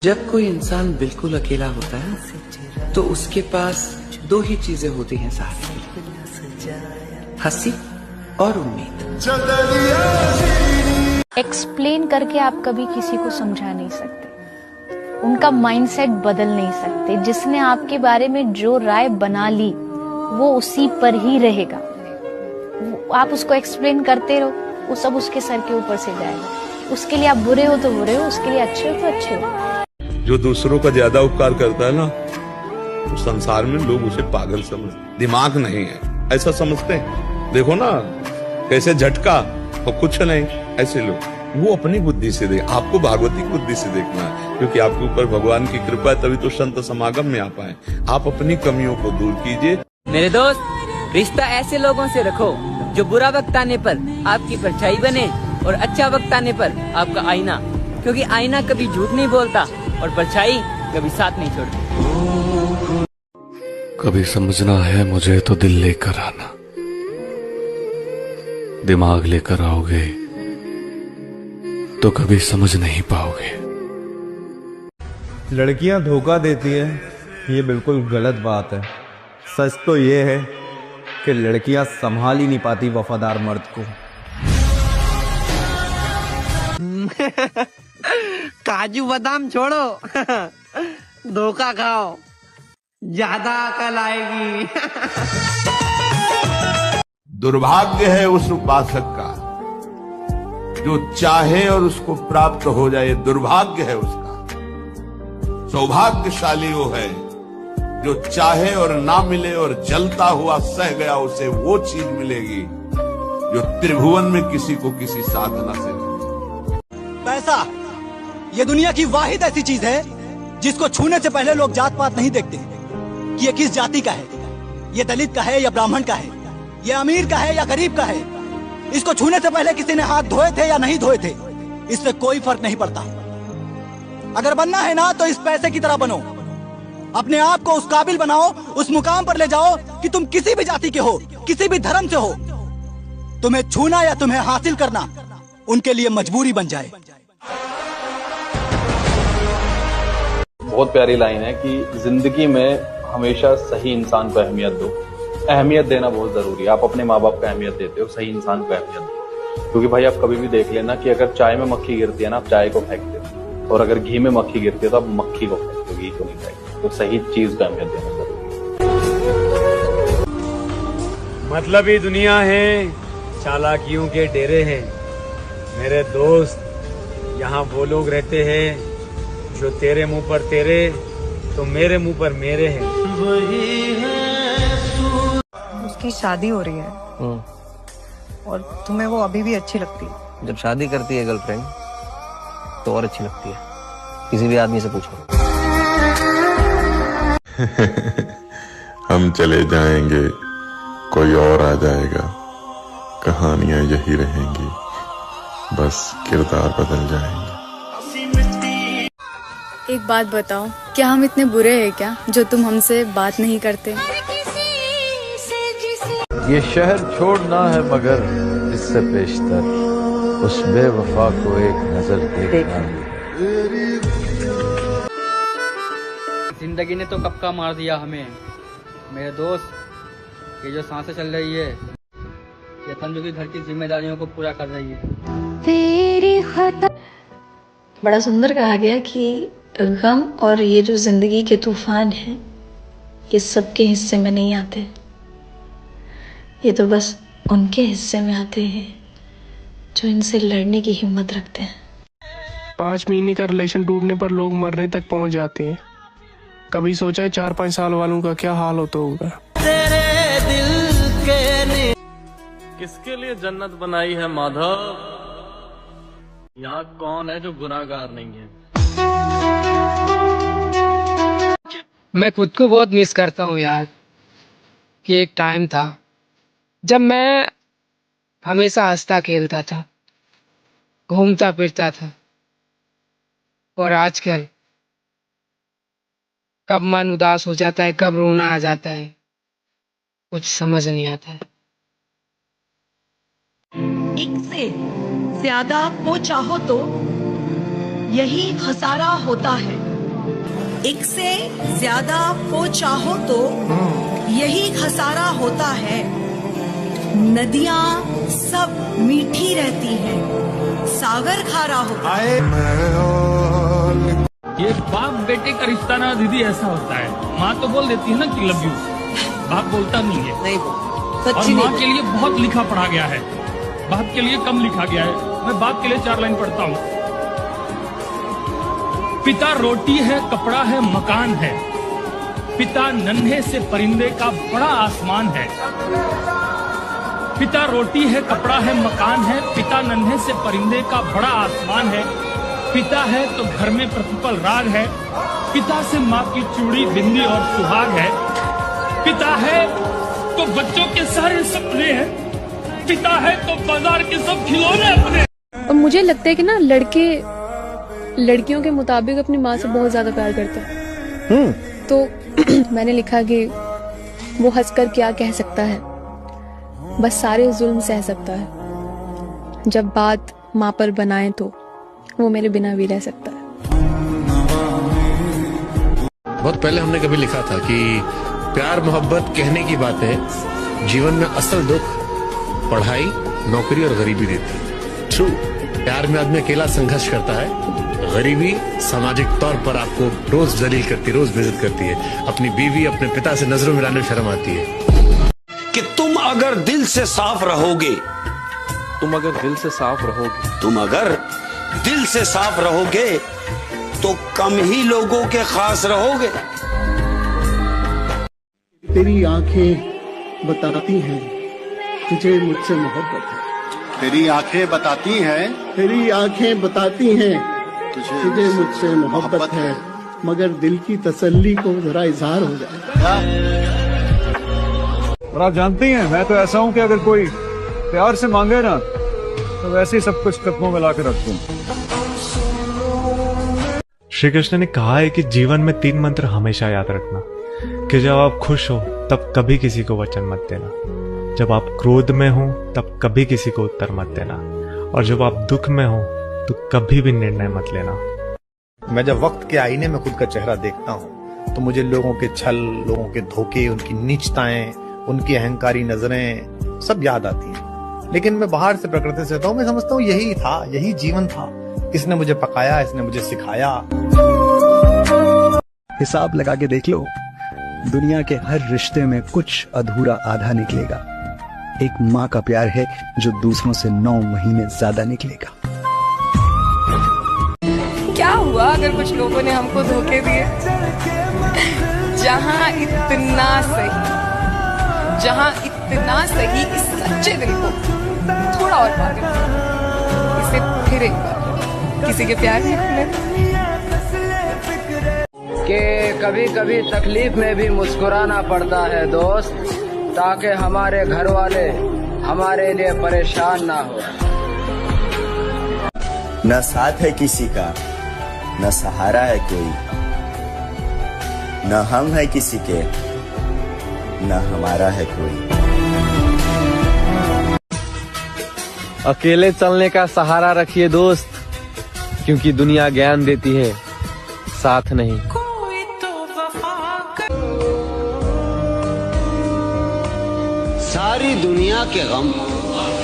जब कोई इंसान बिल्कुल अकेला होता है तो उसके पास दो ही चीजें होती हैं साथ में, हंसी और उम्मीद। एक्सप्लेन करके आप कभी किसी को समझा नहीं सकते, उनका माइंडसेट बदल नहीं सकते। जिसने आपके बारे में जो राय बना ली वो उसी पर ही रहेगा। आप उसको एक्सप्लेन करते रहो, वो सब उसके सर के ऊपर से जाएगा। उसके लिए आप बुरे हो तो बुरे हो, उसके लिए अच्छे हो तो अच्छे हो। जो दूसरों का ज्यादा उपकार करता है ना, तो संसार में लोग उसे पागल समझते, दिमाग नहीं है ऐसा समझते हैं। देखो ना कैसे झटका और कुछ नहीं, ऐसे लोग वो अपनी बुद्धि से देख, आपको भागवती बुद्धि से देखना है, क्योंकि आपके ऊपर भगवान की कृपा है, तभी तो संत समागम में आ पाए। आप अपनी कमियों को दूर कीजिए। मेरे दोस्त, रिश्ता ऐसे लोगों से रखो जो बुरा वक्त आने पर आपकी परछाई बने और अच्छा वक्त आने पर आपका आईना, क्योंकि आईना कभी झूठ नहीं बोलता और परछाई कभी साथ नहीं छोड़ती। कभी समझना है मुझे तो दिल लेकर आना, दिमाग लेकर आओगे तो कभी समझ नहीं पाओगे। लड़कियां धोखा देती हैं, ये बिल्कुल गलत बात है। सच तो ये है कि लड़कियां संभाल ही नहीं पाती वफादार मर्द को। काजू बादाम छोड़ो, धोखा खाओ, ज्यादा अकल आएगी। दुर्भाग्य है उस उपासक का जो चाहे और उसको प्राप्त हो जाए, दुर्भाग्य है उसका। सौभाग्यशाली वो है जो चाहे और ना मिले और जलता हुआ सह गया, उसे वो चीज मिलेगी जो त्रिभुवन में किसी को किसी साधना से नहीं। पैसा ये दुनिया की वाहिद ऐसी चीज है जिसको छूने से पहले लोग जात पात नहीं देखते कि ये किस जाति का है, ये दलित का है या ब्राह्मण का है, ये अमीर का है या गरीब का है। इसको छूने से पहले किसी ने हाथ धोए थे या नहीं धोए थे, इससे कोई फर्क नहीं पड़ता। अगर बनना है ना तो इस पैसे की तरह बनो, अपने आप को उस काबिल बनाओ, उस मुकाम पर ले जाओ कि तुम किसी भी जाति के हो, किसी भी धर्म से हो, तुम्हें छूना या तुम्हें हासिल करना उनके लिए मजबूरी बन जाए। बहुत प्यारी लाइन है कि जिंदगी में हमेशा सही इंसान को अहमियत दो। अहमियत देना बहुत जरूरी है। आप अपने माँ बाप को अहमियत देते हो, सही इंसान को अहमियत दो। क्योंकि भाई आप कभी भी देख लेना कि अगर चाय में मक्खी गिरती है ना, आप चाय को फेंक देते, और अगर घी में मक्खी गिरती है तो आप मक्खी को फेंकते हो, घी को नहीं फेंकते। तो सही चीज को अहमियत देना जरूरी है। मतलब ही दुनिया है, चालाकियों के डेरे हैं। मेरे दोस्त, यहाँ वो लोग रहते हैं जो तेरे मुंह पर तेरे तो मेरे मुंह पर मेरे हैं। उसकी शादी हो रही है और तुम्हें वो अभी भी अच्छी लगती है। जब शादी करती है गर्लफ्रेंड तो और अच्छी लगती है, किसी भी आदमी से पूछो। हम चले जाएंगे, कोई और आ जाएगा, कहानियां यही रहेंगी, बस किरदार बदल जाएंगे। एक बात बताओ, क्या हम इतने बुरे हैं क्या जो तुम हमसे बात नहीं करते? ये शहर छोड़ना है मगर इससे पेशतर उस बेवफा को एक नजर देखना है। जिंदगी ने तो कपका मार दिया हमें। मेरे दोस्त, ये जो सांसें चल रही है ये समझो कि घर की जिम्मेदारियों को पूरा कर रही है। तेरी खता। बड़ा सुंदर कहा गया कि गम और ये जो जिंदगी के तूफान हैं ये सबके हिस्से में नहीं आते, ये तो बस उनके हिस्से में आते हैं जो इनसे लड़ने की हिम्मत रखते हैं। 5 महीने का रिलेशन टूटने पर लोग मरने तक पहुंच जाते हैं। कभी सोचा है 4-5 साल वालों का क्या हाल होता होगा। तेरे दिल के किसके लिए जन्नत बनाई है माधव? यहाँ कौन है जो गुनाहगार नहीं है? मैं खुद को बहुत मिस करता हूँ यार, कि एक टाइम था जब मैं हमेशा हंसता खेलता था, घूमता फिरता था, और आजकल कब मन उदास हो जाता है, कब रोना आ जाता है, कुछ समझ नहीं आता है। एक से ज्यादा वो चाहो तो यही खसारा होता है। एक से ज्यादा को चाहो तो यही खसारा होता है। नदियां सब मीठी रहती हैं, सागर खारा होता है। ये बाप बेटे का रिश्ता ना दीदी ऐसा होता है। माँ तो बोल देती है ना कि लव यू, बाप बोलता नहीं है। नहीं और माँ के लिए बहुत लिखा पढ़ा गया है, बाप के लिए कम लिखा गया है। मैं बाप के लिए 4 लाइन पढ़ता हूँ। पिता रोटी है, कपड़ा है, मकान है। पिता नन्हे से परिंदे का बड़ा आसमान है। पिता रोटी है, कपड़ा है, मकान है। पिता नन्हे से परिंदे का बड़ा आसमान है। पिता है तो घर में प्रतिपल राग है। पिता से माँ की चूड़ी, बिंदी और सुहाग है। पिता है तो बच्चों के सारे सपने हैं। पिता है तो बाजार के सब खिलौने अपने। और मुझे लगता है कि ना लड़के लड़कियों के मुताबिक अपनी माँ से बहुत ज्यादा प्यार करते हैं। तो मैंने लिखा कि वो हंसकर क्या कह सकता है, बस सारे जुल्म सह सकता है। जब बात माँ पर बनाए तो वो मेरे बिना भी रह सकता है। बहुत पहले हमने कभी लिखा था कि प्यार मोहब्बत कहने की बात है, जीवन में असल दुख पढ़ाई, नौकरी और गरीबी देती है। ट्रू, प्यार में आदमी अकेला संघर्ष करता है। गरीबी सामाजिक तौर पर आपको रोज जलील करती है, रोज बेइज्जत करती है। अपनी बीवी, अपने पिता से नजरों मिलाने में शर्म आती है। कि तुम अगर दिल से साफ रहोगे, तुम अगर दिल से साफ रहोगे, तुम अगर दिल से साफ रहोगे तो कम ही लोगों के खास रहोगे। तेरी आंखें बताती हैं तुझे मुझसे मोहब्बत है। तेरी आंखें बताती हैं, तेरी आंखें बताती हैं तुझे मुझसे मोहब्बत है, मगर दिल की तसल्ली को जरा इजहार हो जाए। और आप जानती हैं मैं तो ऐसा हूं कि अगर कोई प्यार से मांगे ना तो वैसे ही सब कुछ कदमों में लाकर रख दूं। श्री कृष्ण ने कहा है कि जीवन में 3 मंत्र हमेशा याद रखना, कि जब आप खुश हो तब कभी किसी को वचन मत देना, जब आप क्रोध में हो तब कभी किसी को उत्तर मत देना, और जब आप दुख में हो तो कभी भी निर्णय मत लेना। मैं जब वक्त के आईने में खुद का चेहरा देखता हूँ तो मुझे लोगों के छल, लोगों के धोखे, उनकी नीचताएं, उनकी अहंकारी नजरें सब याद आती हैं। लेकिन मैं बाहर से प्रकृति से हूँ, मैं समझता हूँ यही था, यही जीवन था। इसने मुझे पकाया, इसने मुझे सिखाया। हिसाब लगा के देख लो, दुनिया के हर रिश्ते में कुछ अधूरा आधा निकलेगा। एक माँ का प्यार है जो दूसरों से 9 महीने ज्यादा निकलेगा। क्या हुआ अगर कुछ लोगों ने हमको धोखे दिए? जहाँ इतना सही इस सच्चे दिल को थोड़ा और पागल, इसे फिर एक बार किसी के प्यार में खुले। कि कभी कभी तकलीफ में भी मुस्कुराना पड़ता है दोस्त, ताकि हमारे घर वाले हमारे लिए परेशान ना हो। न साथ है किसी का, न सहारा है कोई, न हम है किसी के, न हमारा है कोई। अकेले चलने का सहारा रखिए दोस्त, क्योंकि दुनिया ज्ञान देती है, साथ नहीं। सारी दुनिया के गम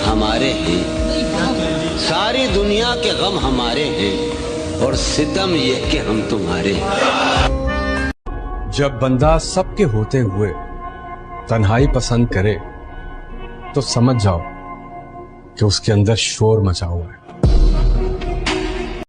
हमारे हैं, सारी दुनिया के गम हमारे हैं, और सितम ये कि हम तुम्हारे हैं। जब बंदा सबके होते हुए तन्हाई पसंद करे तो समझ जाओ कि उसके अंदर शोर मचा हुआ है।